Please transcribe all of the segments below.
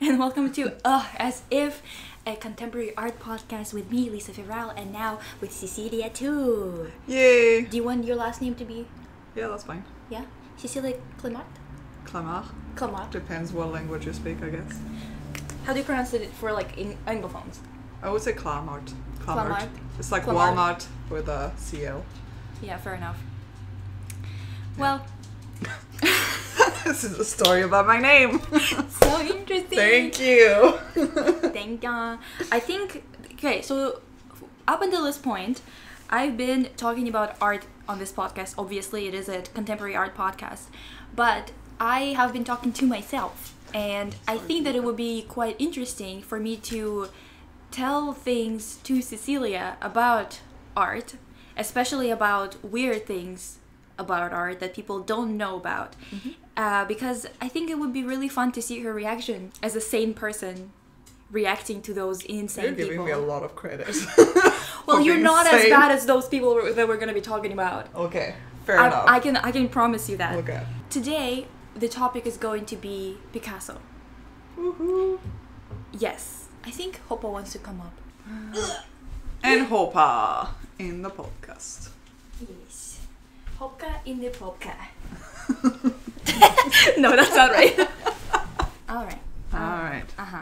and welcome to As If, a contemporary art podcast with me, Lisa Fevral, and now with Cecilia too. Yay! Do you want your last name to be? Yeah, that's fine. Yeah? Cecilia Clamart? Clamart. Clamart. Depends what language you speak, I guess. How do you pronounce it for like in Anglophones? I would say Clamart. Clamart. It's like Clamart. Walmart with a CL. Yeah, fair enough. Yeah. Well... This is a story about my name. So interesting. Thank you. Thank you. I think, okay, so up until this point, I've been talking about art on this podcast. Obviously, it is a contemporary art podcast. But I have been talking to myself. And I think that it would be quite interesting for me to tell things to Cecilia about art, especially about weird things about art that people don't know about. Because I think it would be really fun to see her reaction as a sane person reacting to those insane You're giving people. me a lot of credit. Well, you're being not as sane. bad as those people that we're going to be talking about. Okay, fair enough. I can promise you that. Okay. Today, the topic is going to be Picasso. Woohoo. Yes. I think Hopa wants to come up. And Hopa in the podcast. Yes. Hopa in the podcast. No, that's not right. Alright. Alright. Uh-huh.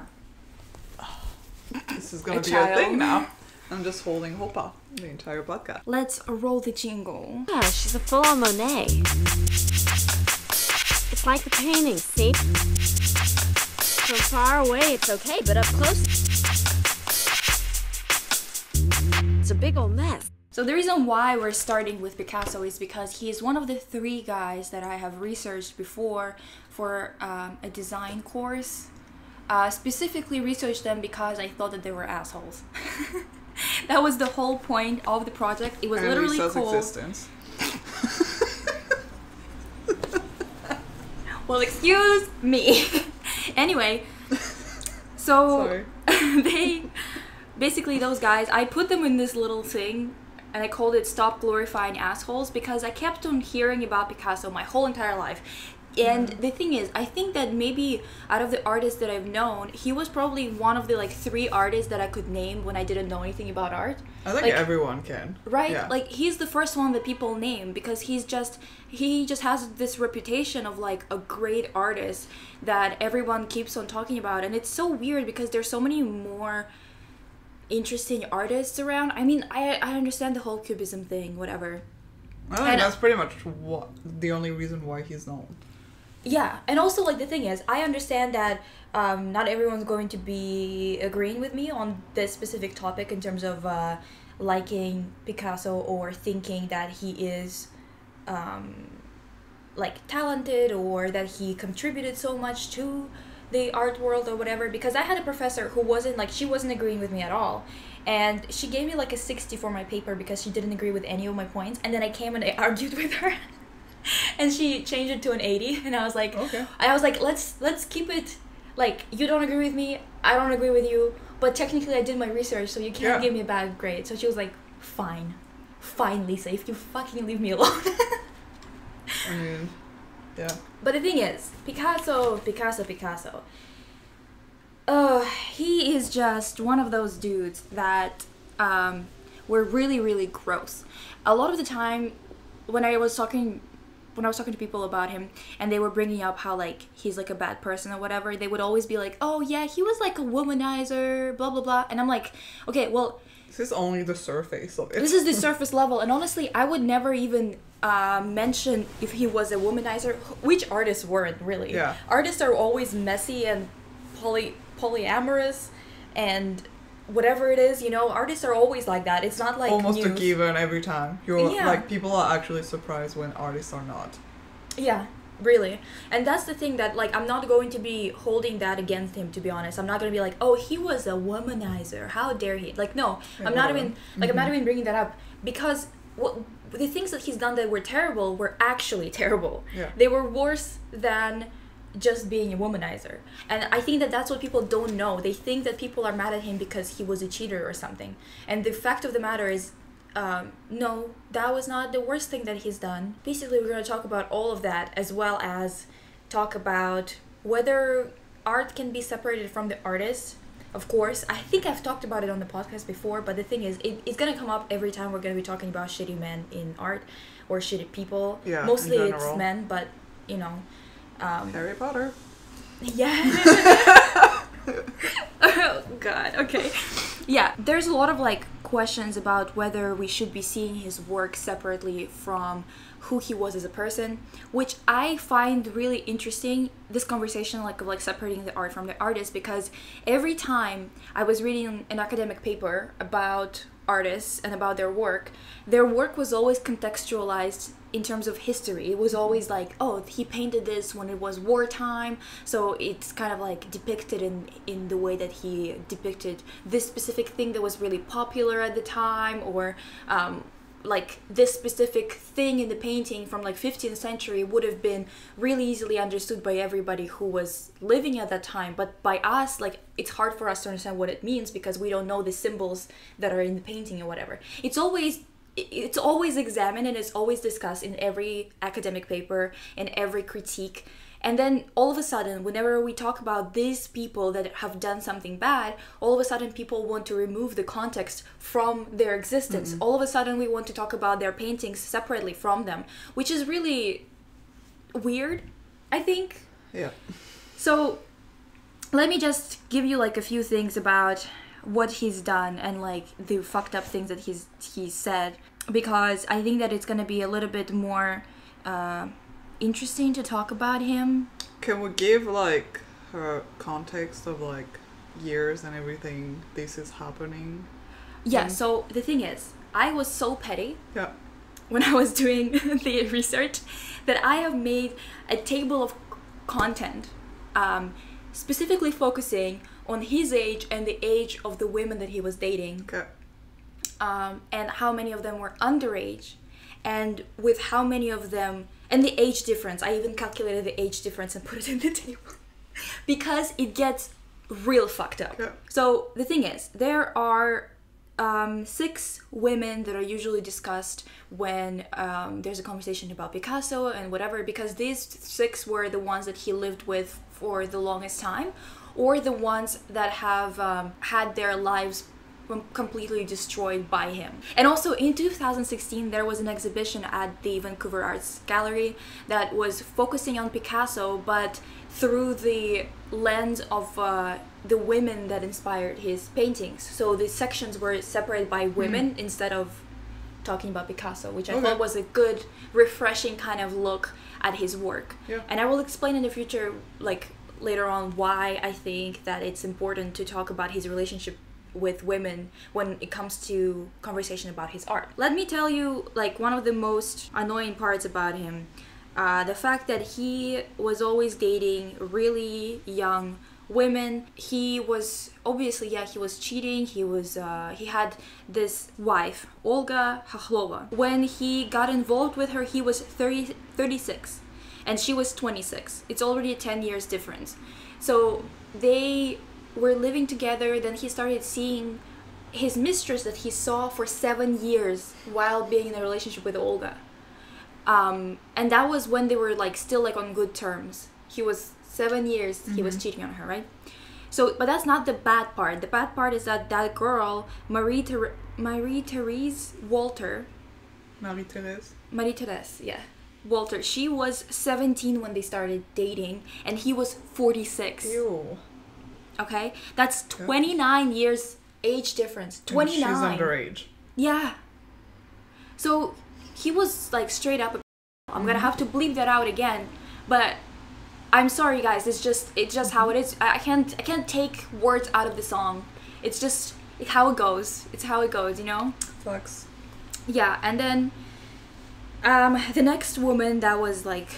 This is gonna A be child. a thing now. I'm just holding Hopa the entire podcast. Let's roll the jingle. Yeah, she's a full-on Monet. It's like the painting, see? From far away, it's okay, but up close, it's a big old mess. So the reason why we're starting with Picasso is because he is one of the 3 guys that I have researched before for a design course. Specifically researched them because I thought that they were assholes. That was the whole point of the project. It was And literally Lisa's called... existence. Well, excuse me. Anyway, so Sorry. basically those guys, I put them in this little thing and I called it Stop Glorifying Assholes because I kept on hearing about Picasso my whole entire life. And the thing is, I think that maybe out of the artists that I've known, he was probably one of the 3 artists that I could name when I didn't know anything about art. I think everyone can. Right? Yeah. Like, he's the first one that people name because he just has this reputation of a great artist that everyone keeps on talking about. And it's so weird because there's so many more interesting artists around. I mean, I understand the whole cubism thing, whatever. I think that's pretty much the only reason why he's known. Yeah, and also the thing is, I understand that not everyone's going to be agreeing with me on this specific topic in terms of liking Picasso or thinking that he is talented or that he contributed so much to the art world or whatever. Because I had a professor who she wasn't agreeing with me at all. And she gave me a 60 for my paper because she didn't agree with any of my points. And then I came and I argued with her. And she changed it to an 80, and I was like, okay. Let's keep it you don't agree with me, I don't agree with you, but technically I did my research, so you can't give me a bad grade. So she was like, fine, Lisa, if you fucking leave me alone. I mean, yeah. But the thing is, Picasso. He is just one of those dudes that were really, really gross. A lot of the time, when I was talking to people about him and they were bringing up how he's a bad person or whatever, they would always be like, oh yeah, he was a womanizer, blah blah blah. And I'm like, okay, well, this is only the surface of it. this is the surface level, and honestly I would never even mention if he was a womanizer. Which artists weren't, really? Yeah. Artists are always messy and polyamorous and whatever it is, artists are always like that. It's not almost news. a given every time. People are actually surprised when artists are not. Yeah, really. And that's the thing that I'm not going to be holding that against him, to be honest. I'm not going to be like, oh, he was a womanizer, how dare he. No, I'm not even I'm not even bringing that up because the things that he's done that were terrible were actually terrible. Yeah. They were worse than just being a womanizer. And I think that that's what people don't know. They think that people are mad at him because he was a cheater or something. And the fact of the matter is, no, that was not the worst thing that he's done. Basically, we're going to talk about all of that, as well as talk about whether art can be separated from the artist. Of course, I think I've talked about it on the podcast before, but the thing is, it's gonna come up every time we're gonna be talking about shitty men in art or shitty people. Yeah, mostly it's men, but you know. Harry Potter. Yeah. Oh God. Okay. Yeah, there's a lot of like questions about whether we should be seeing his work separately from who he was as a person, which I find really interesting, this conversation like of like separating the art from the artist, because every time I was reading an academic paper about artists and about their work was always contextualized in terms of history. It was always like, oh, he painted this when it was wartime, so it's kind of like depicted in the way that he depicted this specific thing that was really popular at the time, or like this specific thing in the painting from like 15th century would have been really easily understood by everybody who was living at that time, but by us, like, it's hard for us to understand what it means because we don't know the symbols that are in the painting or whatever. It's always examined and it's always discussed in every academic paper and every critique. And then all of a sudden, whenever we talk about these people that have done something bad, all of a sudden people want to remove the context from their existence. All of a sudden we want to talk about their paintings separately from them, which is really weird, I think. Yeah. So let me just give you like a few things about what he's done and like the fucked up things that he's said, because I think that it's gonna be a little bit more interesting to talk about him. Can we give like a context of like years and everything this is happening? Yeah, so the thing is, I was so petty Yeah. when I was doing the research that I have made a table of content specifically focusing on his age and the age of the women that he was dating. Okay. And how many of them were underage, and with how many of them, and the age difference. I even calculated the age difference and put it in the table because it gets real fucked up. Yeah. So the thing is, there are 6 women that are usually discussed when there's a conversation about Picasso and whatever, because these 6 were the ones that he lived with for the longest time, or the ones that have had their lives completely destroyed by him. And also in 2016 there was an exhibition at the Vancouver Arts Gallery that was focusing on Picasso, but through the lens of the women that inspired his paintings. So the sections were separated by women instead of talking about Picasso, which I thought was a good, refreshing kind of look at his work. Yeah. And I will explain in the future, like later on, why I think that it's important to talk about his relationship with women when it comes to conversation about his art. Let me tell you, like, one of the most annoying parts about him, the fact that he was always dating really young women. He was obviously, he was cheating. He had this wife, Olga Khokhlova. When he got involved with her, he was 36 and she was 26. It's already a 10 years difference. So they were living together. Then he started seeing his mistress that he saw for 7 years while being in a relationship with Olga. And that was when they were like still like on good terms. He was 7 years he was cheating on her, right? So, but that's not the bad part. The bad part is that girl, Marie-Therese Walter. Marie-Therese, yeah. Walter, she was 17 when they started dating, and he was 46. Ew. Okay? That's 29 years age difference. 29. And she's underage. Yeah. So, he was like straight up. I'm gonna have to bleep that out again, but I'm sorry guys, it's just how it is. I can't take words out of the song. It's just how it goes. It's how it goes, you know? Flex. Yeah, and then the next woman that was like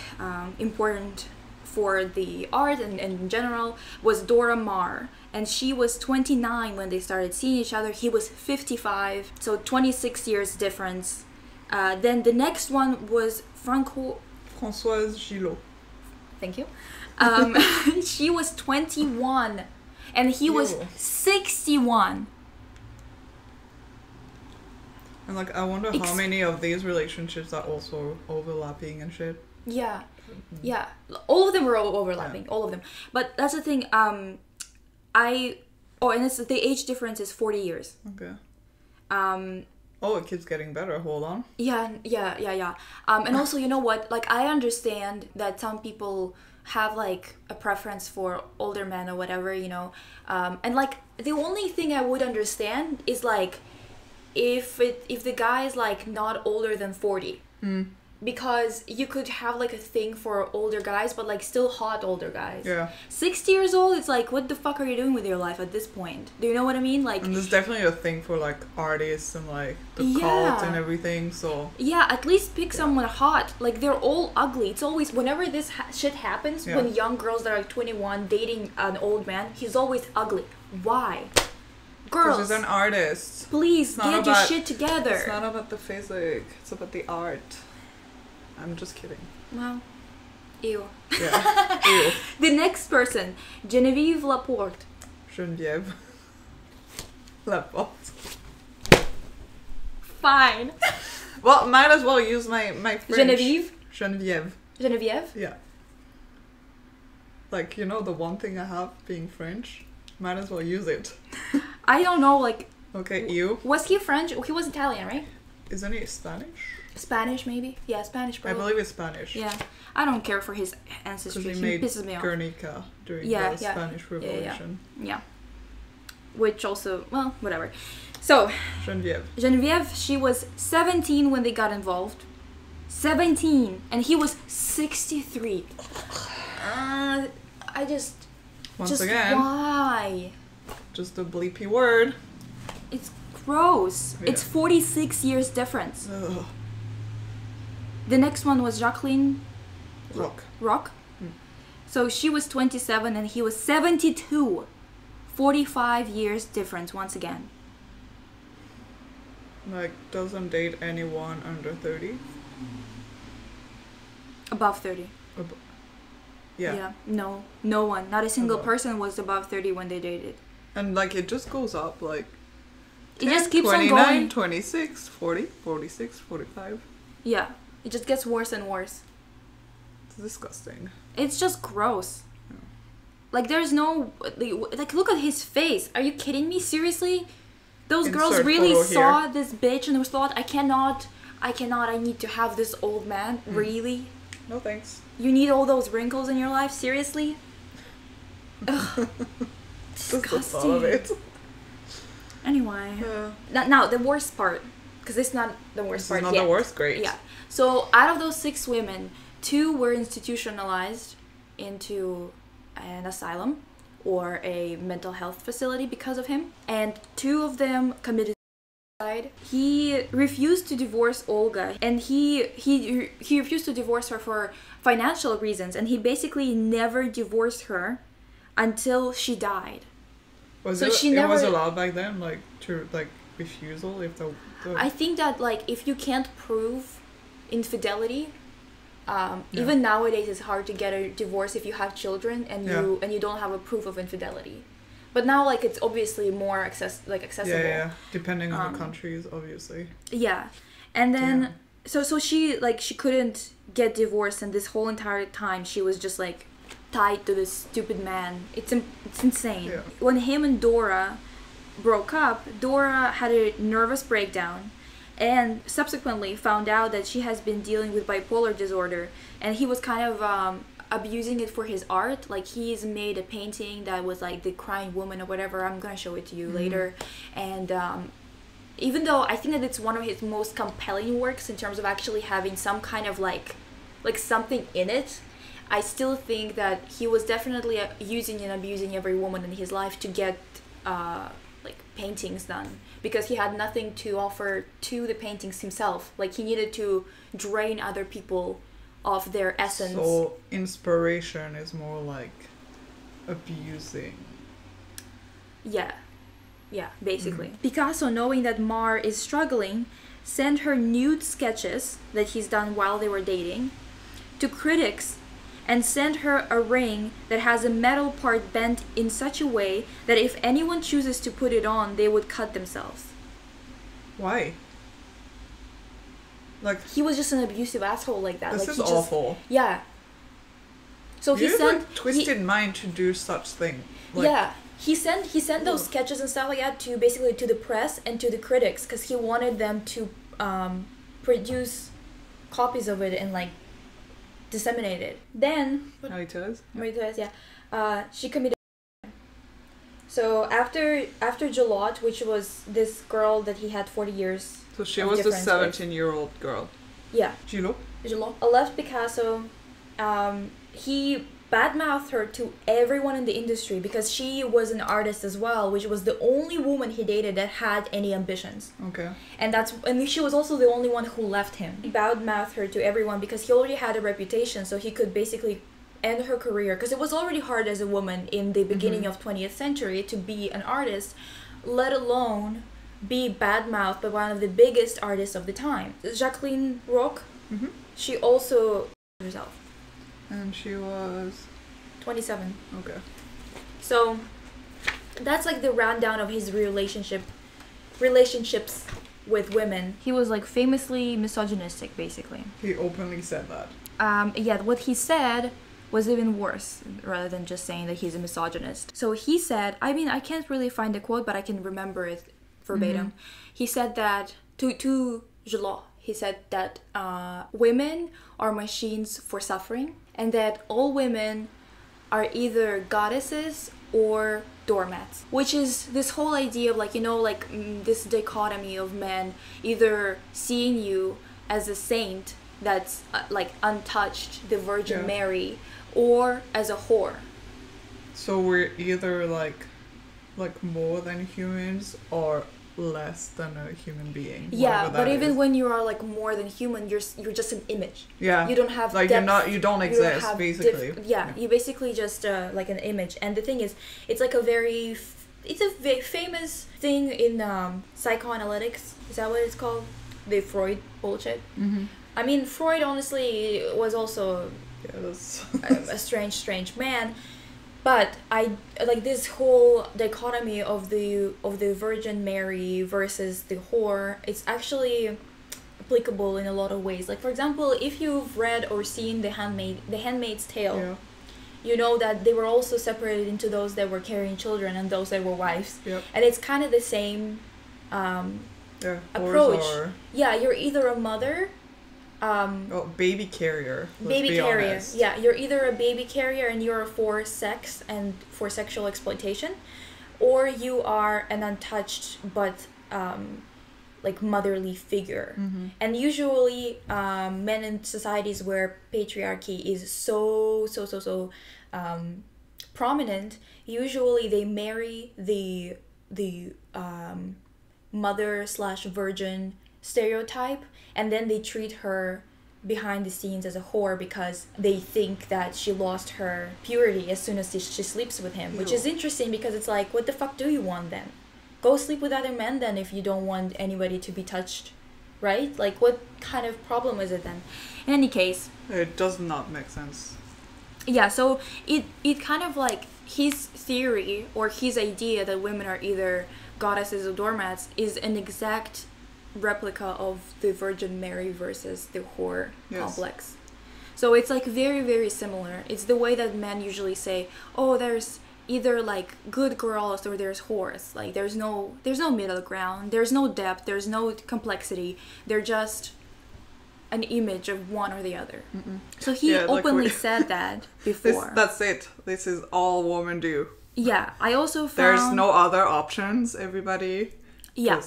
important for the art and in general was Dora Maar, and she was 29 when they started seeing each other. He was 55, so 26 years difference. Then the next one was Françoise Gillot. Thank you. She was 21 and he was 61. And like, I wonder how many of these relationships are also overlapping and shit. Yeah. Yeah, all of them were overlapping, all of them. But that's the thing. And it's the age difference is 40 years. Okay. It keeps getting better. Hold on. Yeah. And also, you know what? Like, I understand that some people have like a preference for older men or whatever, you know. And like the only thing I would understand is like if the guy is like not older than 40. Because you could have like a thing for older guys, but like still hot older guys. Yeah. 60 years old, it's like, what the fuck are you doing with your life at this point? Do you know what I mean? Like, and there's definitely a thing for like artists and like the cult and everything. So yeah, at least pick someone hot. Like, they're all ugly. It's always whenever this shit happens, when young girls that are 21 dating an old man, he's always ugly. Why? Girls, he's an artist. Please get your shit together. It's not about the physique. It's about the art. I'm just kidding. Well, ew. Yeah. Ew. The next person, Genevieve Laporte. Genevieve Laporte. Fine. Well, might as well use my French. Genevieve? Genevieve. Yeah. Like, you know, the one thing I have being French, might as well use it. I don't know, like... Okay, you. Was he French? He was Italian, right? Isn't he Spanish? Spanish, maybe? Yeah, Spanish, probably. I believe it's Spanish. Yeah. I don't care for his ancestry. Because he pisses me off. Guernica during the Spanish Revolution. Yeah. Which also, well, whatever. So, Genevieve, she was 17 when they got involved. 17! And he was 63. I just... Once again. Why? Just a bleepy word. It's gross. Yeah. It's 46 years difference. Ugh. The next one was Jacqueline Rock. So she was 27 and he was 72. 45 years difference once again. Like, doesn't date anyone under 30? Above 30. Yeah. No one. Not a single person was above 30 when they dated. And like, it just goes up, like... It just keeps 29, on going. 26, 40, 46, 45. Yeah. It just gets worse and worse. It's disgusting. It's just gross. Yeah. Like, there's no... Like, look at his face. Are you kidding me? Seriously? Those girls really saw this bitch and thought, I cannot, I need to have this old man. Really? No thanks. You need all those wrinkles in your life? Seriously? Ugh. Just the thought of it. Anyway. Now, the worst part. Because it's not the worst part yet. It's not the worst, great. Yeah. So, out of those 6 women, 2 were institutionalized into an asylum or a mental health facility because of him. And 2 of them committed suicide. He refused to divorce Olga. And he refused to divorce her for financial reasons. And he basically never divorced her until she died. Was it was allowed back then, like, to, like, refusal if the... I think that, like, if you can't prove infidelity, even nowadays it's hard to get a divorce if you have children and you don't have a proof of infidelity. But now, like, it's obviously more accessible. Yeah. Depending on the countries, obviously. Yeah. And then, so she couldn't get divorced, and this whole entire time she was just, like, tied to this stupid man. It's insane. Yeah. When him and Dora broke up, Dora had a nervous breakdown and subsequently found out that she has been dealing with bipolar disorder, and he was kind of abusing it for his art. Like, he's made a painting that was like the crying woman or whatever. I'm gonna show it to you later. And even though I think that it's one of his most compelling works in terms of actually having some kind of like something in it, I still think that he was definitely using and abusing every woman in his life to get like paintings done, because he had nothing to offer to the paintings himself. Like, he needed to drain other people of their essence. So inspiration is more like abusing. Yeah, basically. Picasso, knowing that Mar is struggling, sent her nude sketches that he's done while they were dating to critics and sent her a ring that has a metal part bent in such a way that if anyone chooses to put it on, they would cut themselves. Why? Like, he was just an abusive asshole like that. This like, is awful. Yeah. So he You have sent like twisted mind to do such thing. Like, yeah, he sent those sketches and stuff like that to basically to the press and to the critics because he wanted them to produce copies of it and like disseminate it. Then Marie-Thérèse? she committed. So after Jalotte, which was this girl that he had 40 years. So she of was the difference with. 17-year-old girl. Yeah. Gillot? Left Picasso. He badmouthed her to everyone in the industry because she was an artist as well, which was the only woman he dated that had any ambitions. Okay. And she was also the only one who left him. He badmouthed her to everyone because he already had a reputation, so he could basically end her career because it was already hard as a woman in the beginning of 20th century to be an artist, let alone be badmouthed by one of the biggest artists of the time. Jacqueline Roch, she also herself. And she was 27. okay. So that's like the rundown of his relationships with women. He was like famously misogynistic, basically. He openly said that. Yeah, what he said was even worse rather than just saying that he's a misogynist. So he said, I mean, I can't really find the quote, but I can remember it verbatim. He said that to Gillot, he said that women are machines for suffering and that all women are either goddesses or doormats, which is this whole idea of like, you know, like this dichotomy of men either seeing you as a saint that's like untouched, the Virgin Mary, or as a whore. So we're either like more than humans or less than a human being. Yeah, but even when you are like more than human, you're just an image. Yeah. You don't have like depth, you don't exist basically. You basically just like an image. And the thing is, it's like a very famous thing in psychoanalytics. Is that what it's called? The Freud bullshit. I mean, Freud honestly was also a strange man. But I like this whole dichotomy of the Virgin Mary versus the whore. It's actually applicable in a lot of ways. Like for example, if you've read or seen The Handmaid's Tale, you know that they were also separated into those that were carrying children and those that were wives. And it's kind of the same approach. Yeah, you're either a mother. Baby carrier. Honest. Yeah, you're either a baby carrier and you're for sex and for sexual exploitation, or you are an untouched but like motherly figure. And usually men in societies where patriarchy is so prominent, usually they marry the mother/virgin stereotype, and then they treat her behind the scenes as a whore because they think that she lost her purity as soon as she sleeps with him. Which is interesting because it's like, what the fuck do you want then? Go sleep with other men then if you don't want anybody to be touched, right? Like, what kind of problem is it then? In any case, it does not make sense. Yeah, so it kind of like his theory or his idea that women are either goddesses or doormats is an exact replica of the Virgin Mary versus the whore complex. So it's like very, very similar. It's the way that men usually say, oh, there's either like good girls or there's whores. Like there's no middle ground, there's no depth, there's no complexity. They're just an image of one or the other. So he openly said that before. That's it. This is all women do. Yeah, I also found there's no other options, everybody. Yeah.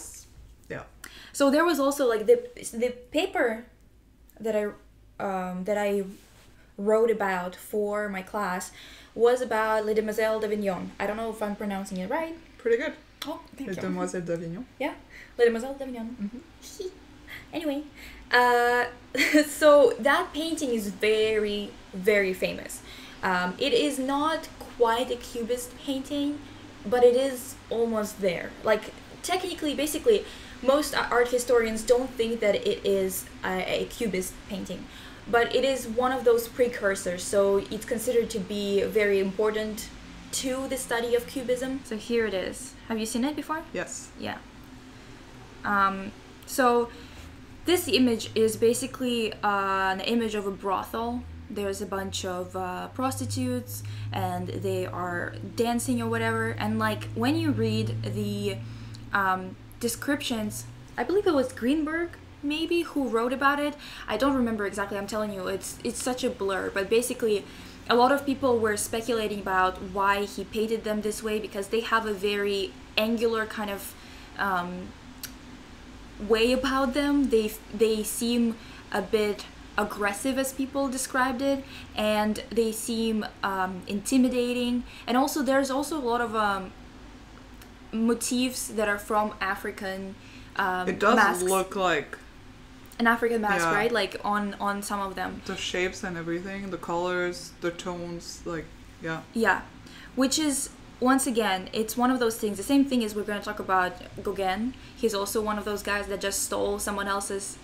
So there was also like the paper that I wrote about for my class was about Les Demoiselles d'Avignon. I don't know if I'm pronouncing it right. Pretty good. Oh, thank Les you. Demoiselles d'Avignon. Yeah, Les Demoiselles d'Avignon. Anyway, so that painting is very, very famous. It is not quite a Cubist painting, but it is almost there. Like technically, basically, most art historians don't think that it is a Cubist painting, but it is one of those precursors, so it's considered to be very important to the study of Cubism. So here it is. Have you seen it before? Yes. Yeah. So this image is basically an image of a brothel there's a bunch of prostitutes and they are dancing or whatever, and like when you read the descriptions, I believe it was Greenberg maybe who wrote about it. I don't remember exactly. I'm telling you, it's such a blur. But basically, a lot of people were speculating about why he painted them this way, because they have a very angular kind of way about them. They seem a bit aggressive, as people described it, and they seem intimidating. And also, there's also a lot of motifs that are from African It does masks. look like An African mask, Yeah. right? Like on some of them. the shapes and everything, the colors, the tones, like, yeah. Yeah, which is, once again, it's one of those things. The same thing is we're going to talk about Gauguin. He's also one of those guys that just stole someone else's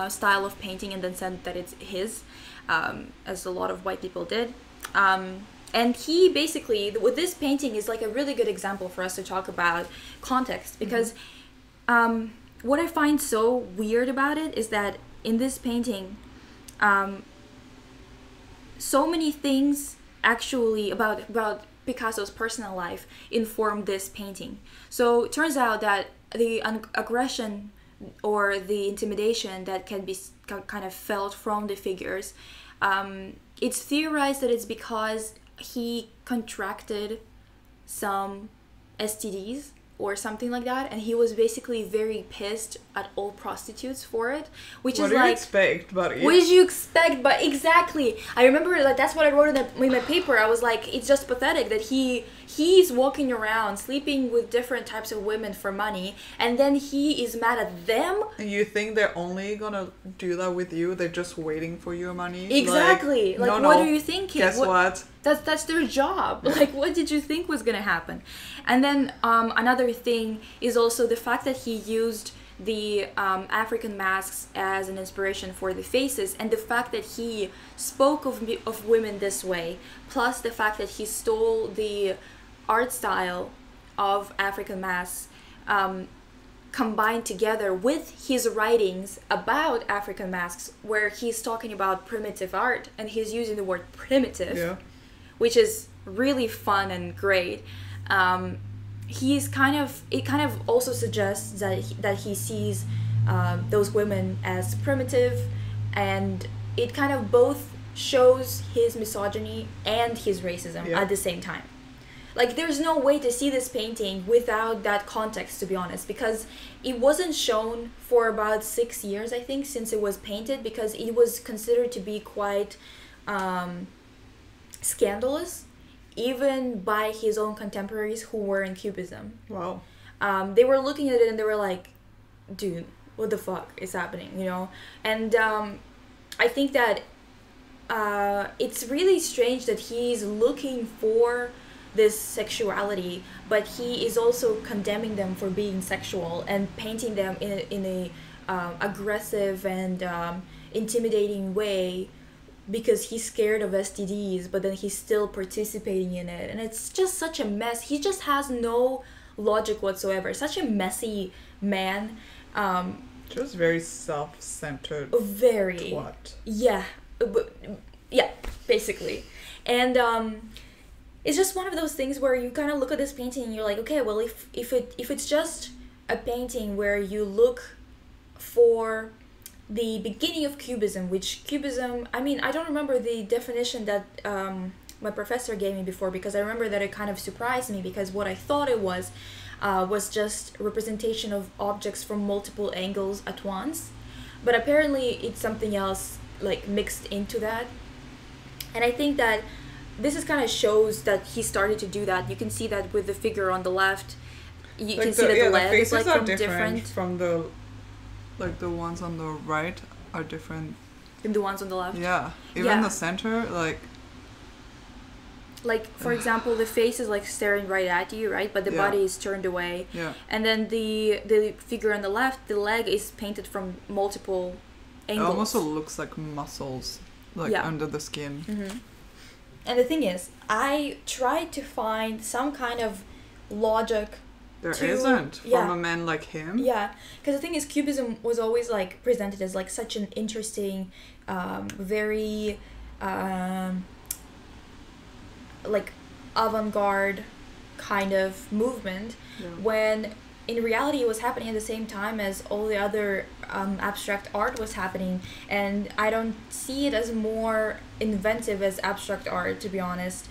style of painting and then said that it's his, as a lot of white people did. And he basically, with this painting, is like a really good example for us to talk about context, because what I find so weird about it is that in this painting, so many things actually about Picasso's personal life informed this painting. So it turns out that the aggression or the intimidation that can be kind of felt from the figures, it's theorized that it's because he contracted some STDs or something like that, and he was basically very pissed at all prostitutes for it, which What is do you like, expect, buddy? what did you expect? But exactly, I remember that that's what I wrote in my paper. I was like, it's just pathetic that he's walking around sleeping with different types of women for money, and then he is mad at them. And you think they're only gonna do that with you? They're just waiting for your money? Exactly. Like, no, what are you thinking? Guess what? That's their job. Like, what did you think was gonna happen? And then another thing is also the fact that he used the African masks as an inspiration for the faces, and the fact that he spoke of women this way, plus the fact that he stole the art style of African masks, combined together with his writings about African masks, where he's talking about primitive art and he's using the word primitive, Yeah. which is really fun and great. It kind of also suggests that he sees those women as primitive, and it kind of both shows his misogyny and his racism Yeah. at the same time. Like, there's no way to see this painting without that context, to be honest, because it wasn't shown for about 6 years, I think, since it was painted, because it was considered to be quite scandalous, even by his own contemporaries who were in Cubism. Wow. They were looking at it and they were like, dude, what the fuck is happening, you know? And I think that it's really strange that he's looking for this sexuality, but he is also condemning them for being sexual and painting them in a aggressive and intimidating way, because he's scared of STDs, but then he's still participating in it. And it's just such a mess. He just has no logic whatsoever. Such a messy man. Just very self-centered. Very. Twat. Yeah. Yeah, basically. And it's just one of those things where you kind of look at this painting and you're like, okay, well, if it's just a painting where you look for the beginning of Cubism, which Cubism, I mean, I don't remember the definition that my professor gave me before, because I remember that it kind of surprised me, because what I thought it was just representation of objects from multiple angles at once, but apparently it's something else, like, mixed into that. And I think that this is kind of shows that he started to do that. You can see that with the figure on the left. You can see that the leg is like from different from the, like, the ones on the right are different than the ones on the left. Yeah, even Yeah. the center, like, for example, the face is like staring right at you, right? But the Yeah. body is turned away. Yeah. And then the figure on the left, the leg is painted from multiple It angles. almost looks like muscles, like, Yeah. under the skin. Mm-hmm. And the thing is, I tried to find some kind of logic. There To- isn't yeah. from a man like him. Yeah, because the thing is, Cubism was always like presented as like such an interesting, very um, like avant-garde kind of movement, when in reality it was happening at the same time as all the other abstract art was happening. And I don't see it as more inventive as abstract art, to be honest,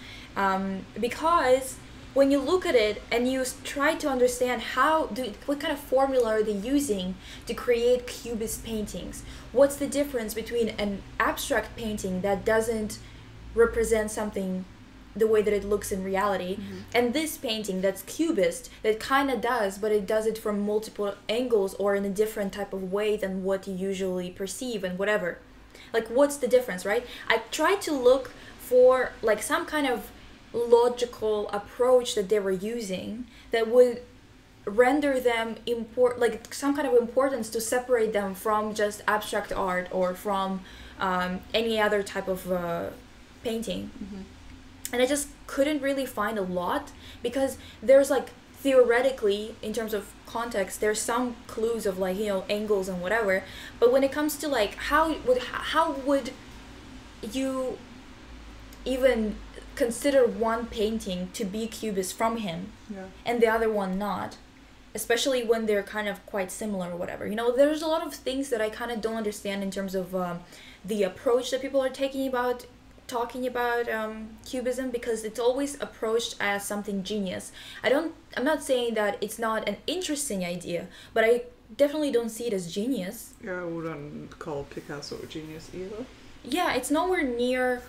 because when you look at it and you try to understand what kind of formula are they using to create cubist paintings, what's the difference between an abstract painting that doesn't represent something the way that it looks in reality, and this painting that's cubist that kind of does, but it does it from multiple angles or in a different type of way than what you usually perceive and whatever. Like, what's the difference, right? I tried to look for like some kind of logical approach that they were using that would render them like some kind of importance to separate them from just abstract art or from any other type of painting. And I just couldn't really find a lot, because there's like theoretically, in terms of context, there's some clues of like, you know, angles and whatever, but when it comes to like how would you even consider one painting to be cubist from him and the other one not, especially when they're kind of quite similar or whatever. You know, there's a lot of things that I kind of don't understand in terms of the approach that people are talking about cubism, because it's always approached as something genius. I'm not saying that it's not an interesting idea, but I definitely don't see it as genius. Yeah, I wouldn't call Picasso a genius either. Yeah, it's nowhere near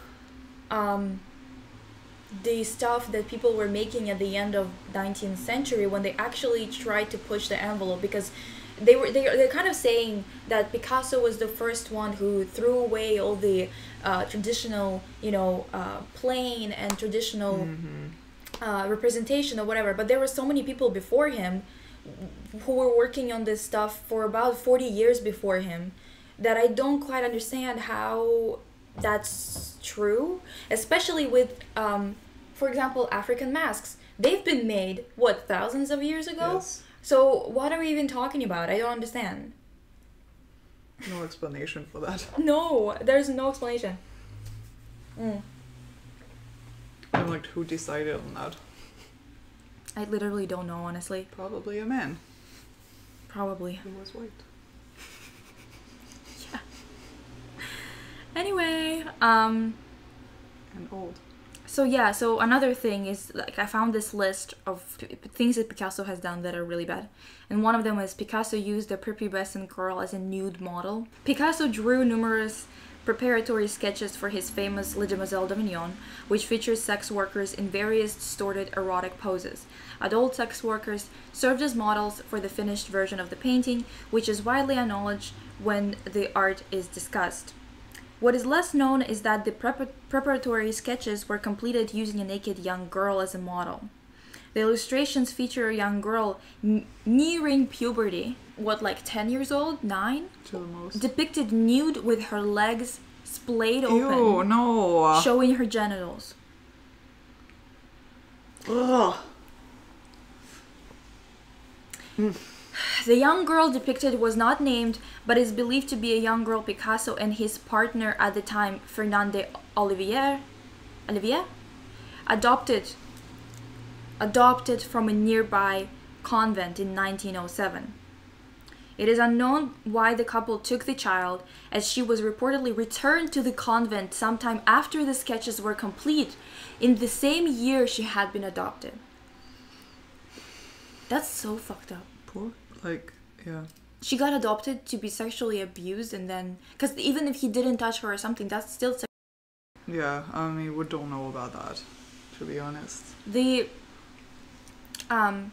the stuff that people were making at the end of 19th century when they actually tried to push the envelope, because they're kind of saying that Picasso was the first one who threw away all the traditional, you know, plain and traditional representation or whatever. But there were so many people before him who were working on this stuff for about 40 years before him that I don't quite understand how that's true, especially with, for example, African masks. They've been made, what, thousands of years ago? Yes. So what are we even talking about? I don't understand. No explanation for that. No, there's no explanation. And like, who decided on that? I literally don't know, honestly. Probably a man. Probably. Who was white. Yeah. Anyway, And old. So yeah, so another thing is, like, I found this list of things that Picasso has done that are really bad. And one of them is Picasso used a prepubescent girl as a nude model. Picasso drew numerous preparatory sketches for his famous Les Demoiselles d'Avignon, which features sex workers in various distorted erotic poses. Adult sex workers served as models for the finished version of the painting, which is widely acknowledged when the art is discussed. What is less known is that the preparatory sketches were completed using a naked young girl as a model. The illustrations feature a young girl nearing puberty, like 10 years old, 9? To the most. Depicted nude with her legs splayed open, Ew, no. showing her genitals. Ugh. The young girl depicted was not named, but is believed to be a young girl Picasso and his partner at the time, Fernande Olivier, adopted from a nearby convent in 1907. It is unknown why the couple took the child, as she was reportedly returned to the convent sometime after the sketches were complete, in the same year she had been adopted. That's so fucked up. Poor, like, yeah. She got adopted to be sexually abused, and then, because even if he didn't touch her or something, that's still Yeah, I mean, we don't know about that, to be honest. On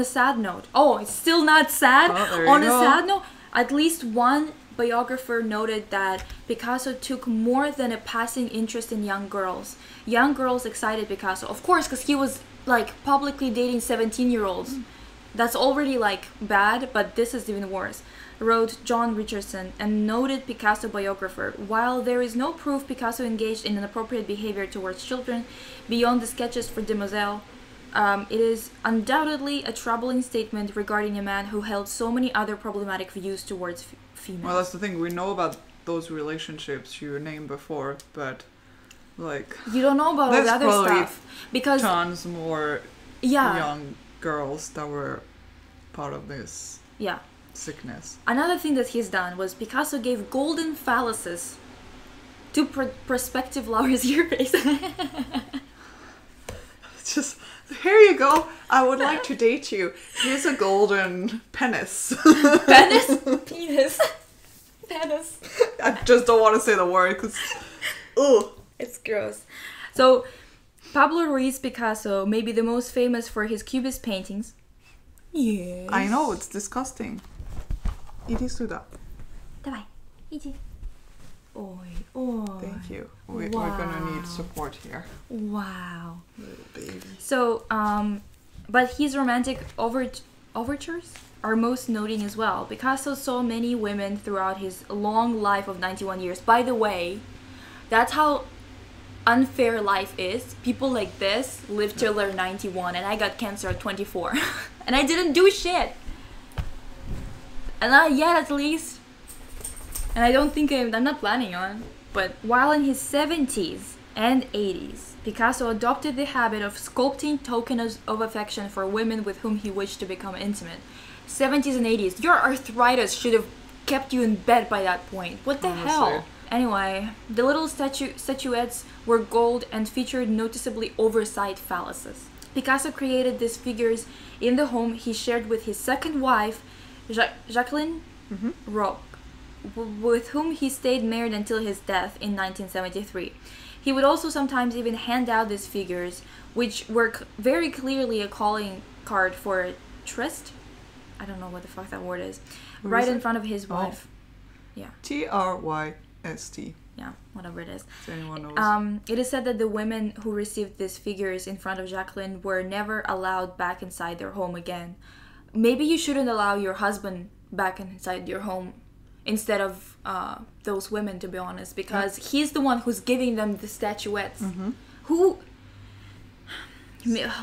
a sad note. Oh, it's still not sad. On a sad note, at least one biographer noted that Picasso took more than a passing interest in young girls. Young girls excited Picasso, of course, because he was like publicly dating 17-year-olds. That's already like bad, but this is even worse, wrote John Richardson, a noted Picasso biographer. While there is no proof Picasso engaged in inappropriate behavior towards children beyond the sketches for Demoiselle, it is undoubtedly a troubling statement regarding a man who held so many other problematic views towards females. Well, that's the thing. We know about those relationships you named before, but Like, You don't know about all there's the other probably stuff. Because, tons more yeah. young girls that were part of this Yeah. sickness. Another thing that he's done was Picasso gave golden phalluses to prospective lovers. Your face. Just, here you go. I would like to date you. Here's a golden penis. Penis? Penis. Penis. I just don't want to say the word because, ugh. It's gross. So, Pablo Ruiz Picasso may be the most famous for his Cubist paintings. Yes. I know, it's disgusting. Iди сюда. Давай, иди. Oi, oi. Thank you. We're gonna need support here. Wow. Little baby. So, but his romantic overtures are most noting as well. Picasso saw many women throughout his long life of 91 years. By the way, that's how unfair life is. People like this live till they're 91 and I got cancer at 24. And I didn't do shit. And not yet, at least. And I don't think I'm not planning on. But while in his 70s and 80s, Picasso adopted the habit of sculpting tokens of affection for women with whom he wished to become intimate. 70s and 80s. Your arthritis should have kept you in bed by that point. What the hell? Anyway, the little statuettes were gold and featured noticeably oversized phalluses. Picasso created these figures in the home he shared with his second wife, Jacqueline Roch, with whom he stayed married until his death in 1973. He would also sometimes even hand out these figures, which were very clearly a calling card for a tryst. I don't know what the fuck that word is. What right is in it? front of his Oh. wife. Yeah. TRYST. Yeah, whatever it is. If anyone knows. It is said that the women who received these figures in front of Jacqueline were never allowed back inside their home again. Maybe you shouldn't allow your husband back inside your home instead of those women, to be honest, because he's the one who's giving them the statuettes. Who,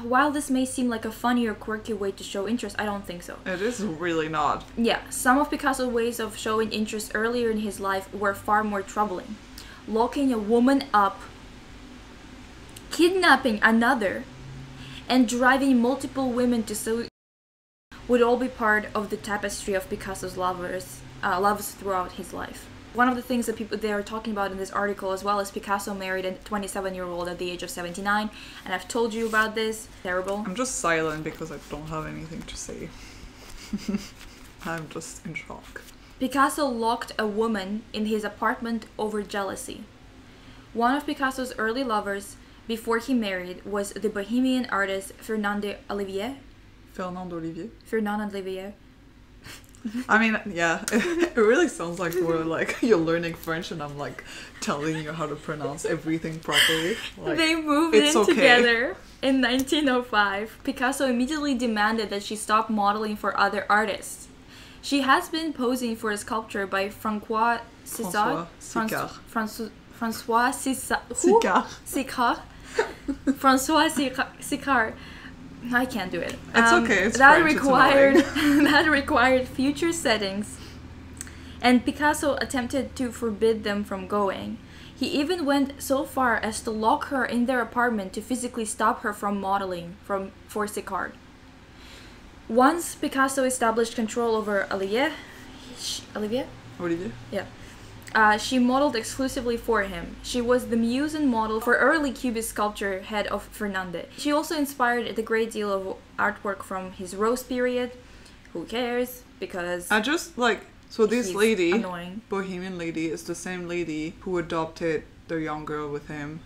while this may seem like a funny or quirky way to show interest, I don't think so. It is really not. Yeah, some of Picasso's ways of showing interest earlier in his life were far more troubling. Locking a woman up, kidnapping another, and driving multiple women to suicide would all be part of the tapestry of Picasso's loves throughout his life. One of the things that they are talking about in this article as well is Picasso married a 27-year-old at the age of 79, and I've told you about this. Terrible. I'm just silent because I don't have anything to say. I'm just in shock. Picasso locked a woman in his apartment over jealousy. One of Picasso's early lovers before he married was the Bohemian artist Fernand Olivier. Fernand Olivier. Fernand Olivier. I mean, yeah, it really sounds like we're like, you're learning French and I'm like telling you how to pronounce everything properly. Like, They moved it's in okay. together in 1905. Picasso immediately demanded that she stop modeling for other artists. She has been posing for a sculpture by Francois César. Sicard. Francois César. Sicard. Sicard. Francois Sicard. I can't do it. It's okay. It's that French, required it's annoying. that required future settings, and Picasso attempted to forbid them from going. He even went so far as to lock her in their apartment to physically stop her from modeling for Sicard. Once Picasso established control over Olivier? What did you do? Yeah. She modeled exclusively for him. She was the muse and model for early Cubist sculpture head of Fernande. She also inspired a great deal of artwork from his Rose period. Who cares? Because I just like, so this he's lady, annoying. Bohemian lady, is the same lady who adopted the young girl with him,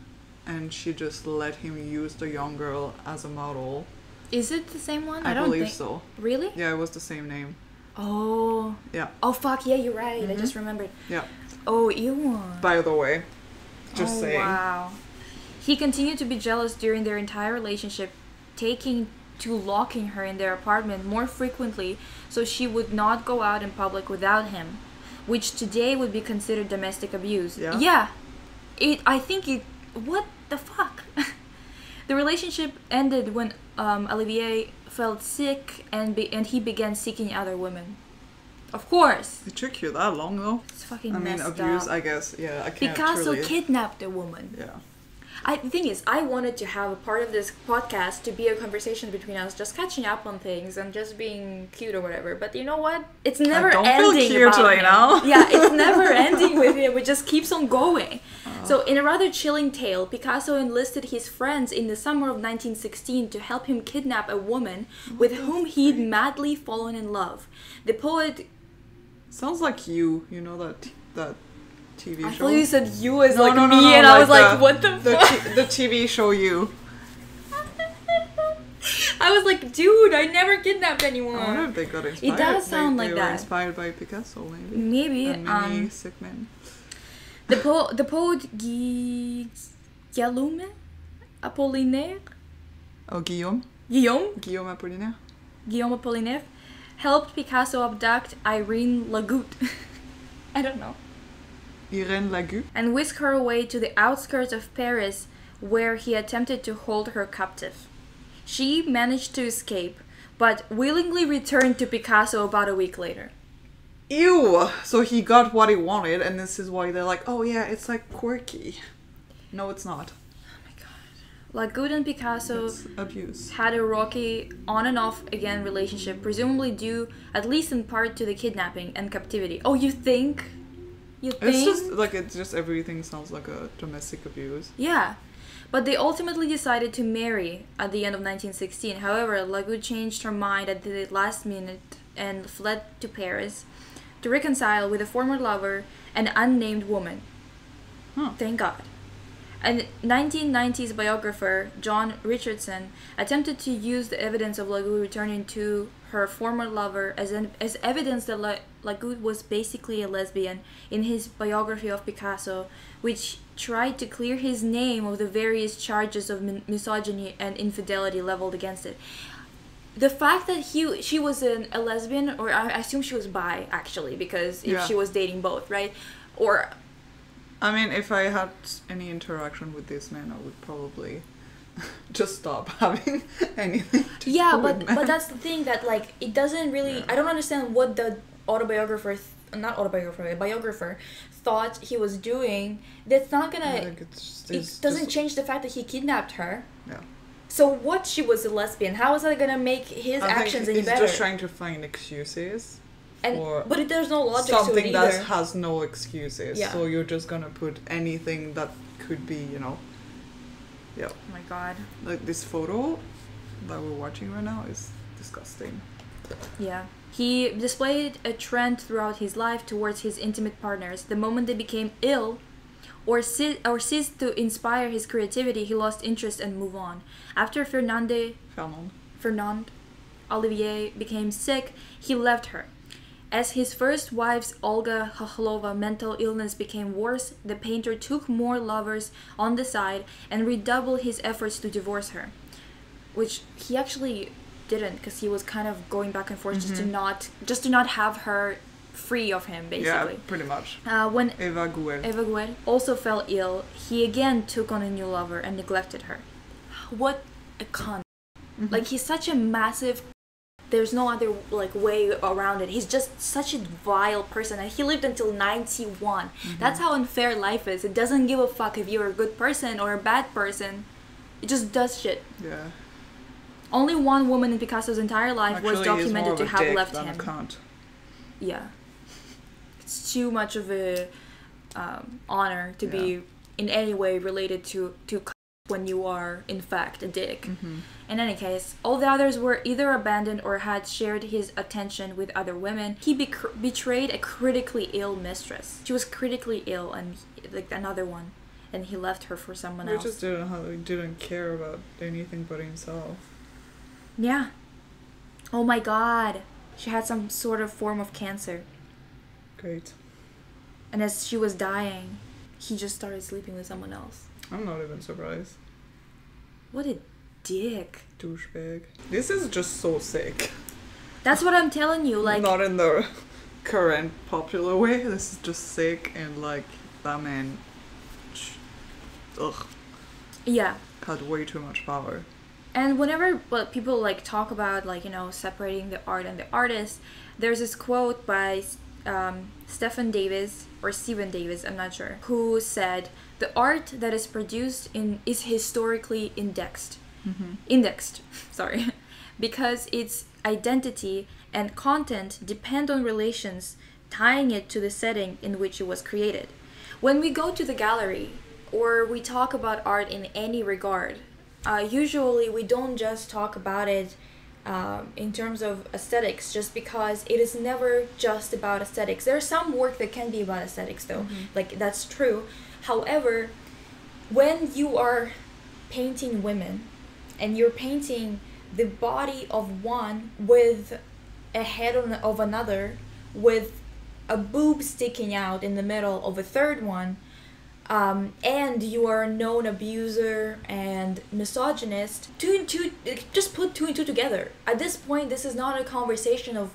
and she just let him use the young girl as a model. Is it the same one? I don't believe think so. Really? Yeah, it was the same name. Oh. Yeah. Oh fuck yeah, you're right. I just remembered. Yeah. Oh, ew. By the way, just saying. Wow. He continued to be jealous during their entire relationship, taking to locking her in their apartment more frequently so she would not go out in public without him, which today would be considered domestic abuse. Yeah. Yeah. What the fuck? The relationship ended when Olivier felt sick and he began seeking other women. Of course. It took you that long though? It's fucking I mean, messed abuse, up. I guess. Yeah, I can't Picasso really... kidnapped a woman. Yeah. The thing is, I wanted to have a part of this podcast to be a conversation between us, just catching up on things and just being cute or whatever. But you know what? It's never don't ending. feel cute about right him. now. Yeah, it's never ending with him. It just keeps on going. So, in a rather chilling tale, Picasso enlisted his friends in the summer of 1916 to help him kidnap a woman with whom he'd madly fallen in love. The poet. Sounds like you know that TV show. I thought you said you as No, like no, me, no, no, and I was like like, what the fuck? the TV show You. I was like, dude, I never kidnapped anyone. I wonder if they got inspired. It does sound they like were that. inspired by Picasso, maybe. Maybe. And many sick men. The poet Guillaume Apollinaire. Oh, Guillaume Apollinaire. Guillaume Apollinaire helped Picasso abduct Irene Lagoutte. I don't know. Irene Lagoutte. And whisk her away to the outskirts of Paris, where he attempted to hold her captive. She managed to escape, but willingly returned to Picasso about a week later. Ew! So he got what he wanted, and this is why they're like, oh yeah, it's like quirky. No, it's not. Lagoutte and Picasso It's abuse. had a rocky on and off again relationship, presumably due at least in part to the kidnapping and captivity. Oh, you think? It's just everything sounds like a domestic abuse. Yeah. But they ultimately decided to marry at the end of 1916. However, Lagoutte changed her mind at the last minute and fled to Paris to reconcile with a former lover, an unnamed woman. Huh. Thank God. A 1990s biographer, John Richardson, attempted to use the evidence of Lagoutte returning to her former lover as evidence that Lagoutte was basically a lesbian in his biography of Picasso, which tried to clear his name of the various charges of misogyny and infidelity leveled against it. The fact that she was a lesbian, or I assume she was bi, actually, because if she was dating both, right? Or... I mean, if I had any interaction with this man, I would probably just stop having anything to do with men. but that's the thing, that like it doesn't really... Yeah. I don't understand what the biographer thought he was doing. That's not gonna... it doesn't change the fact that he kidnapped her. Yeah. So what, she was a lesbian? How is that gonna make his actions any better? He's just trying to find excuses. But there's no logic to it either. Something that has no excuses. Yeah. So you're just gonna put anything that could be, Yeah. Oh my god. Like this photo that we're watching right now is disgusting. Yeah. He displayed a trend throughout his life towards his intimate partners. The moment they became ill or ceased to inspire his creativity, he lost interest and moved on. After Fernand Olivier became sick, he left her. As his first wife's Olga Khokhlova mental illness became worse, the painter took more lovers on the side and redoubled his efforts to divorce her, which he actually didn't, because he was kind of going back and forth just to not have her free of him, basically. Yeah, pretty much. When Eva Guel also fell ill, he again took on a new lover and neglected her. What a cunt. Like, he's such a massive... There's no other way around it. He's just such a vile person, and he lived until 91. That's how unfair life is. It doesn't give a fuck if you're a good person or a bad person. It just does shit. Yeah. Only one woman in Picasso's entire life was documented to have left him. Yeah. It's too much of a honor to be in any way related to when you are in fact a dick. In any case, all the others were either abandoned or had shared his attention with other women. He betrayed a critically ill mistress. She was critically ill, and another one, and he left her for someone else. He just didn't care about anything but himself. Yeah. Oh my god. She had some sort of form of cancer. Great. And as she was dying, he just started sleeping with someone else. I'm not even surprised. What a dick. Douchebag. This is just so sick. That's what I'm telling you, like... Not in the current popular way. This is just sick, and that man... Ugh. Yeah. Had way too much power. And whenever people talk about separating the art and the artist, there's this quote by Stephen Davis, or Stephen Davis, I'm not sure, who said, the art that is produced is historically indexed, sorry, because its identity and content depend on relations tying it to the setting in which it was created. When we go to the gallery or we talk about art in any regard, usually we don't just talk about it in terms of aesthetics, just because it is never just about aesthetics. There's some work that can be about aesthetics though, like that's true. However, when you are painting women and you're painting the body of one with a head of another, with a boob sticking out in the middle of a third one, and you are a known abuser and misogynist, just put two and two together. At this point, this is not a conversation of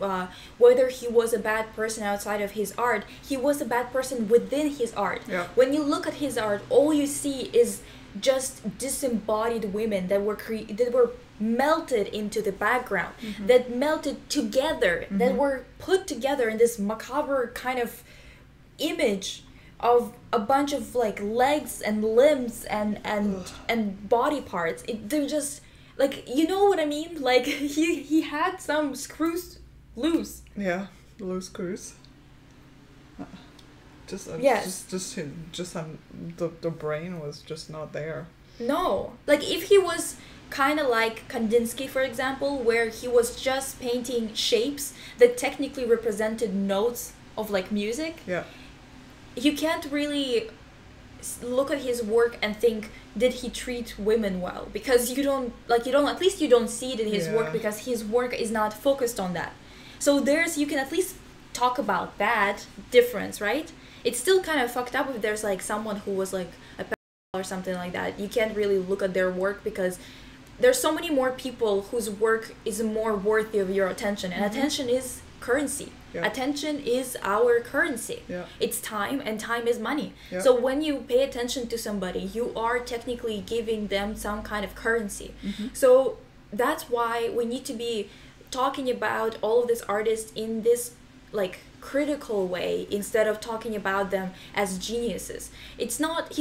whether he was a bad person outside of his art. He was a bad person within his art. Yeah. When you look at his art, all you see is just disembodied women that were melted into the background, that melted together, that were put together in this macabre kind of image of a bunch of like legs and limbs and body parts. They're just like, you know what I mean? Like he had some screws loose. Yeah, loose screws. Yes. The brain was just not there. No, like if he was kind of like Kandinsky, for example, where he was just painting shapes that technically represented notes of like music. Yeah. You can't really look at his work and think, did he treat women well? Because you don't at least you don't see it in his work, because his work is not focused on that. So you can at least talk about that difference, right? It's still kind of fucked up if there's like someone who was like a pedophile or something like that. You can't really look at their work, because there's so many more people whose work is more worthy of your attention, and attention is currency. Yeah. Attention is our currency. Yeah. It's time, and time is money. Yeah. So when you pay attention to somebody, you are technically giving them some kind of currency. So that's why we need to be talking about all of these artists in this like critical way, instead of talking about them as geniuses. He's not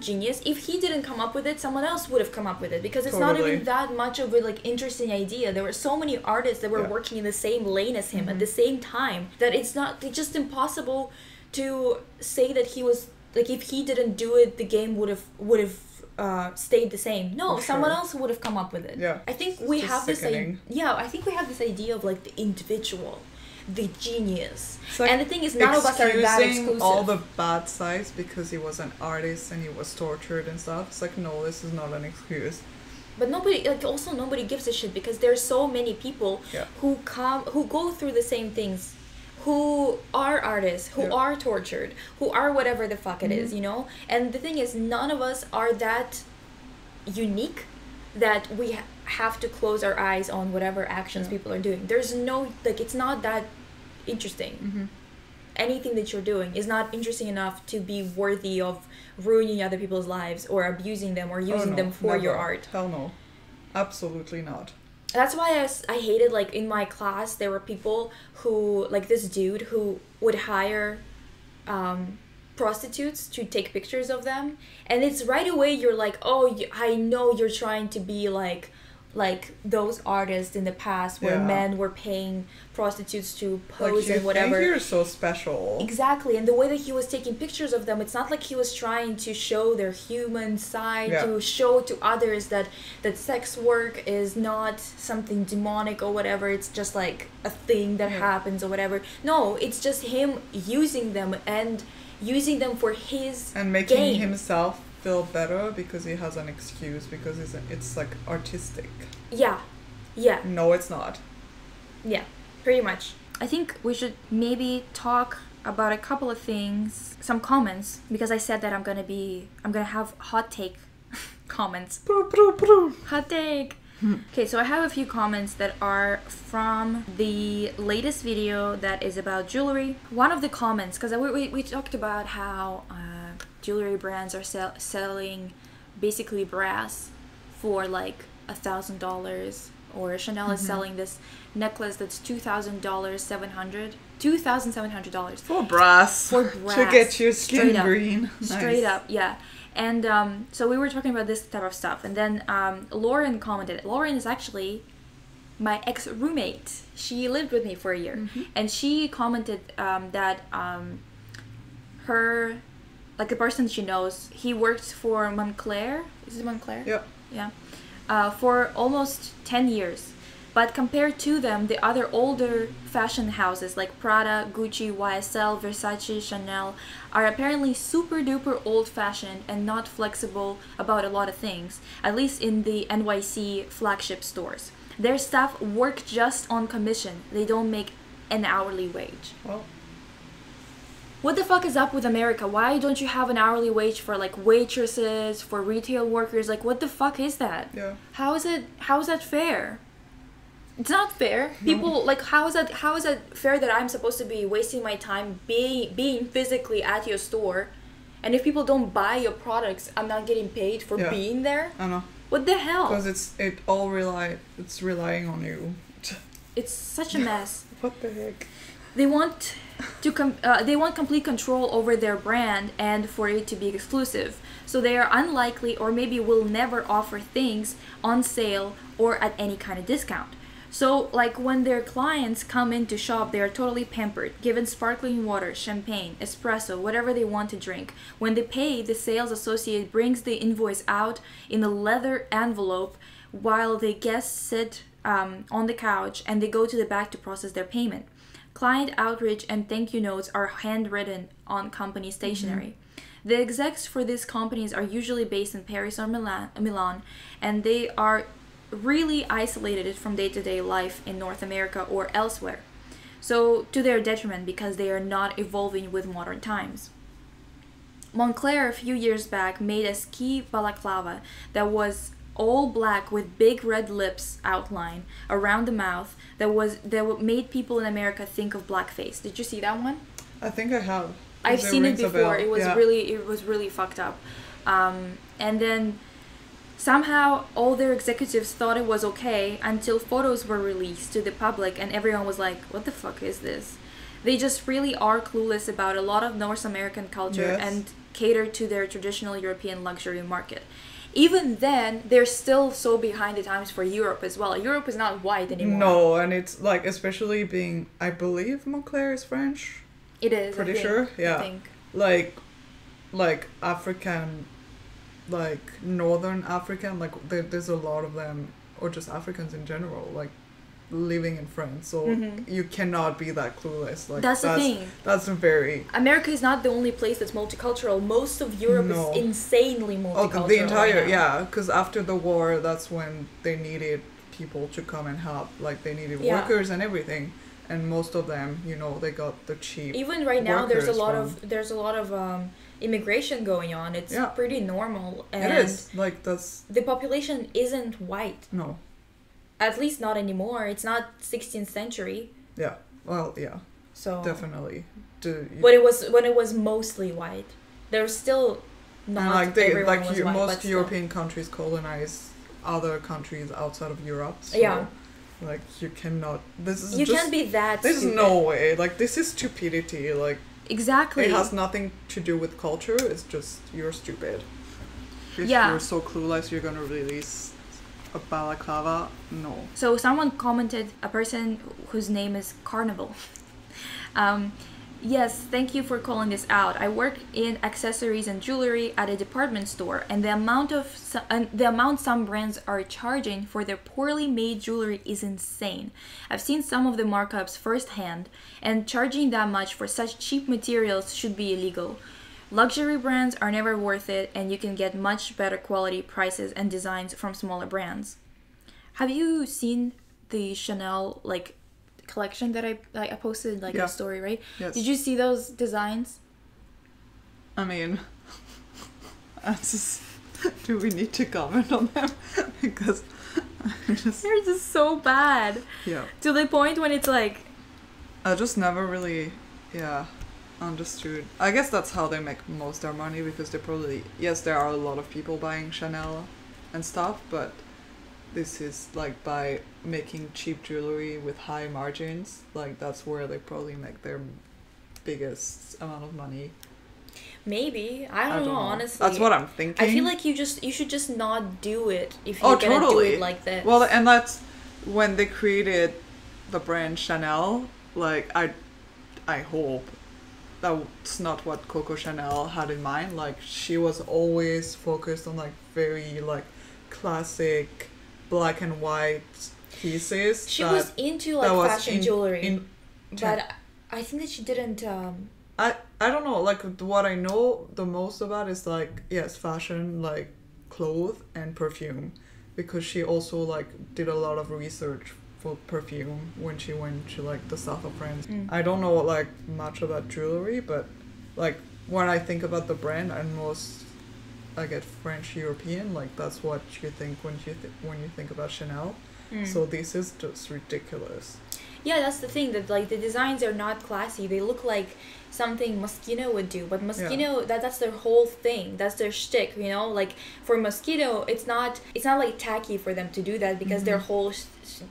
genius. If he didn't come up with it, someone else would have come up with it, because it's not even that much of a like interesting idea. There were so many artists that were working in the same lane as him at the same time, that it's just impossible to say that he was like, if he didn't do it, the game would have stayed the same. No, someone else would have come up with it. Yeah. I think we have sickening. I think we have this idea of like the individual, the genius. Like, and the thing is, none of us are that exclusive. All the bad sides because he was an artist and he was tortured and stuff. It's like, no, this is not an excuse. But nobody gives a shit, because there's so many people who go through the same things, who are artists, who are tortured, who are whatever the fuck it is, you know? And the thing is, none of us are that unique that we have to close our eyes on whatever actions people are doing. There's no, like, it's not that interesting. Anything that you're doing is not interesting enough to be worthy of ruining other people's lives or abusing them or using them for your art. Hell no. Absolutely not. That's why I hated, like, in my class, there were people who, like this dude who would hire prostitutes to take pictures of them, and it's right away you're like, oh, I know you're trying to be like those artists in the past where men were paying prostitutes to pose and whatever. Think you're so special. Exactly, and the way that he was taking pictures of them, it's not like he was trying to show their human side, to show to others that sex work is not something demonic or whatever. It's just like a thing that happens or whatever. No, it's just him using them and using them for his and making gain. himself feel better because he has an excuse, because it's like artistic. Yeah. No, it's not. Yeah, pretty much. I think we should maybe talk about a couple of things, some comments, because I said that I'm gonna have hot take comments. Hot take. Okay, so I have a few comments that are from the latest video that is about jewelry. One of the comments, because we talked about how jewelry brands are selling basically brass for like $1,000 or Chanel is selling this necklace that's $2,700 For brass. To get your skin Straight up. green. Straight Nice. up, yeah. And so we were talking about this type of stuff, and then Lauren commented. Lauren is actually my ex-roommate. She lived with me for a year, and she commented that her, like the person she knows, he worked for Moncler. Is it Moncler? Yeah. Yeah. For almost 10 years. But compared to them, the other older fashion houses like Prada, Gucci, YSL, Versace, Chanel are apparently super duper old fashioned and not flexible about a lot of things, at least in the NYC flagship stores. Their staff work just on commission. They don't make an hourly wage. Well, What the fuck is up with America? Why don't you have an hourly wage for like waitresses, for retail workers? Like what the fuck is that? yeah. How is that fair? It's not fair. People like how is that fair that I'm supposed to be wasting my time being physically at your store, and if people don't buy your products, I'm not getting paid for Yeah. being there? I know. What the hell? Because it's relying on you. It's such a mess. What the heck? They want they want complete control over their brand and for it to be exclusive. So they are unlikely or maybe will never offer things on sale or at any kind of discount. So like when their clients come in to shop, they are totally pampered, given sparkling water, champagne, espresso, whatever they want to drink. When they pay, the sales associate brings the invoice out in a leather envelope while the guests sit on the couch and they go to the back to process their payment. Client outreach and thank you notes are handwritten on company stationery. The execs for these companies are usually based in Paris or Milan, and they are really isolated from day-to-day life in North America or elsewhere. So to their detriment because they are not evolving with modern times. Moncler a few years back made a ski balaclava that was all black with big red lips outline around the mouth that made people in America think of blackface. Did you see that one? I think I have. I've seen it before. It was Yeah. really fucked up. And then somehow all their executives thought it was okay until photos were released to the public and everyone was like, what the fuck is this? They just really are clueless about a lot of North American culture Yes. and cater to their traditional European luxury market. Even then, they're still so behind the times for Europe as well. Europe is not white anymore. No, and it's like, especially being, I believe Moncler is French. It is. Pretty I think, sure, yeah. I think. Like African, like Northern African, like there's a lot of them, or just Africans in general, like living in France. So you cannot be that clueless. Like That's the thing. That's very. America is not the only place that's multicultural. Most of Europe No. is insanely multicultural. Oh, the entire, right now. yeah, because after the war, that's when they needed people to come and help. Like they needed Yeah. workers and everything, and most of them, you know, they got the cheap. Even right now, there's a workers lot of immigration going on. It's Yeah. pretty normal, and It is like that's the population isn't white. no, At least not anymore. It's not 16th century. yeah, well, yeah, So definitely. when it was mostly white, there's still not And like everyone was white, most but still. European countries colonize other countries outside of Europe. So, Yeah. like you cannot. This is You just. can't be that There's stupid. no way. Like this is stupidity. Like Exactly. it has nothing to do with culture. It's just you're stupid. If Yeah. you're so clueless, you're gonna release a balaclava. No. So someone commented, a person whose name is Carnival. Yes, thank you for calling this out. I work in accessories and jewelry at a department store, and the amount some brands are charging for their poorly made jewelry is insane. I've seen some of the markups firsthand, and charging that much for such cheap materials should be illegal. Luxury brands are never worth it, and you can get much better quality prices and designs from smaller brands. Have you seen the Chanel collection that I posted Yeah. a story, right? Yes. Did you see those designs? I mean, do we need to comment on them? Because I just They're just so bad. yeah. To the point when it's like, I just never really, understood. I guess that's how they make most of their money, because they probably, yes, there are a lot of people buying Chanel and stuff, but this is like by making cheap jewelry with high margins, like that's where they probably make their biggest amount of money. Maybe. I don't know, honestly. That's what I'm thinking. I feel like you should just not do it if you're gonna do it like this. Well, and that's when they created the brand Chanel, like I hope that's not what Coco Chanel had in mind. Like she was always focused on like very like classic black and white pieces. She was into like fashion jewelry, but I think that she didn't. I don't know. Like what I know the most about is like yes, fashion, like clothes and perfume, because she also like did a lot of research for perfume when she went to like the south of France. I don't know like much about jewelry, but like when I think about the brand, and most I get French European, like that's what you think when you think about Chanel. So this is just ridiculous. Yeah, that's the thing, that like the designs are not classy. They look like something Moschino would do, but Moschino, that's their whole thing. That's their shtick, you know. Like for Moschino, it's not like tacky for them to do that, because their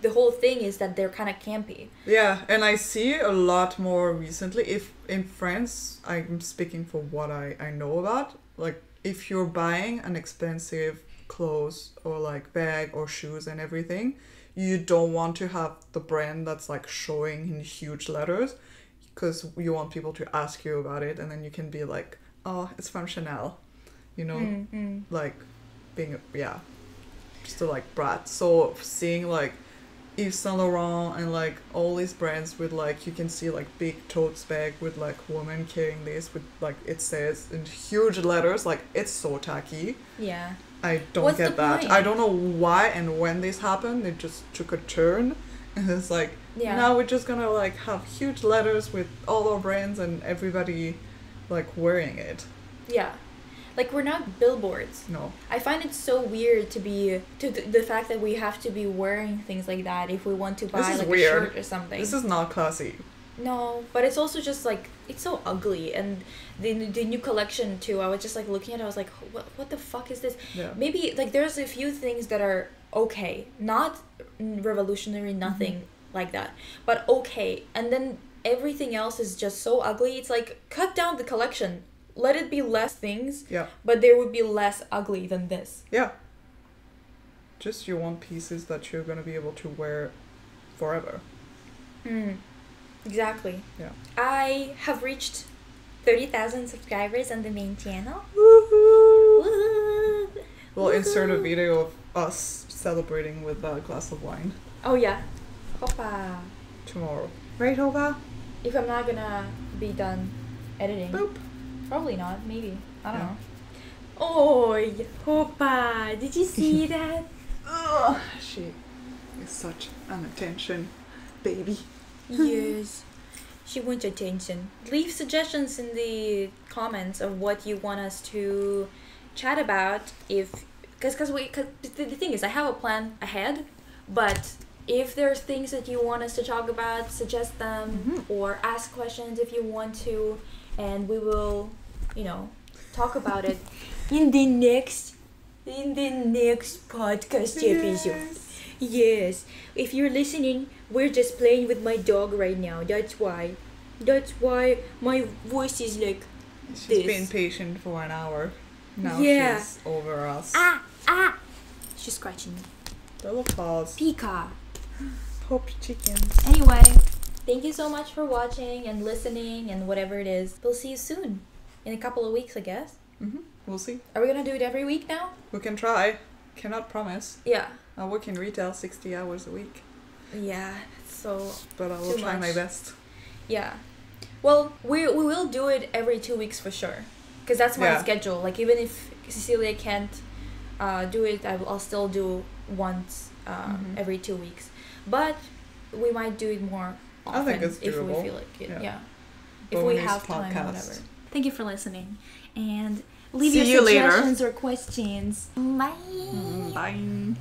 the whole thing is that they're kind of campy. Yeah, and I see a lot more recently. If in France, I'm speaking for what I know about. Like if you're buying an expensive clothes or like bag or shoes and everything, you don't want to have the brand that's like showing in huge letters, because you want people to ask you about it, and then you can be like, oh, it's from Chanel, you know, like being just a like brat. So seeing like Yves Saint Laurent and like all these brands with like, you can see like big tote bag with like woman carrying this with like it says in huge letters, like it's so tacky. Yeah. I don't get that. I don't know why and when this happened. It just took a turn, and it's like now we're just gonna like have huge letters with all our brands and everybody like wearing it. Yeah, like we're not billboards. No. I find it so weird to the fact that we have to be wearing things like that if we want to buy like weird. a shirt or something. This is not classy. No, but it's also just like, it's so ugly. And the new collection too, I was just like looking at it, I was like, what the fuck is this? Yeah. Maybe like there's a few things that are okay, not revolutionary, nothing like that, but okay. And then everything else is just so ugly. It's like, cut down the collection, let it be less things, but there would be less ugly than this. Yeah. Just you want pieces that you're gonna be able to wear forever. Exactly. Yeah. I have reached 30,000 subscribers on the main channel. Woohoo! Woohoo! We'll insert a video of us celebrating with a glass of wine. Oh yeah. Hoppa. Tomorrow. Right, Hoga? If I'm not gonna be done editing. Boop. Probably not. Maybe. I don't know. Oh, Hoppa. Did you see that? Ugh, she is such an attention baby. Yes. She wants attention. Leave suggestions in the comments of what you want us to chat about. Because the thing is, I have a plan ahead, but if there's things that you want us to talk about, suggest them or ask questions if you want to, and we will, talk about it in the next podcast episode. Yes. If you're listening, we're just playing with my dog right now. That's why my voice is like She's this. been patient for an hour. Now she's over us. She's scratching me. Little paws. Pika. Hope chickens. Anyway, thank you so much for watching and listening and whatever it is. We'll see you soon. In a couple of weeks, I guess. We'll see. Are we gonna do it every week now? We can try. Cannot promise. Yeah. I work in retail 60 hours a week. Yeah, so but I will try my best. Yeah. Well, we will do it every 2 weeks for sure. Because that's my schedule. Like, even if Cecilia can't do it, I'll still do once every 2 weeks. But we might do it more often. I think it's doable. If we feel like it. Yeah. If Bonus we have time or whatever. Thank you for listening. And leave See your you suggestions later. or questions. Bye. Bye.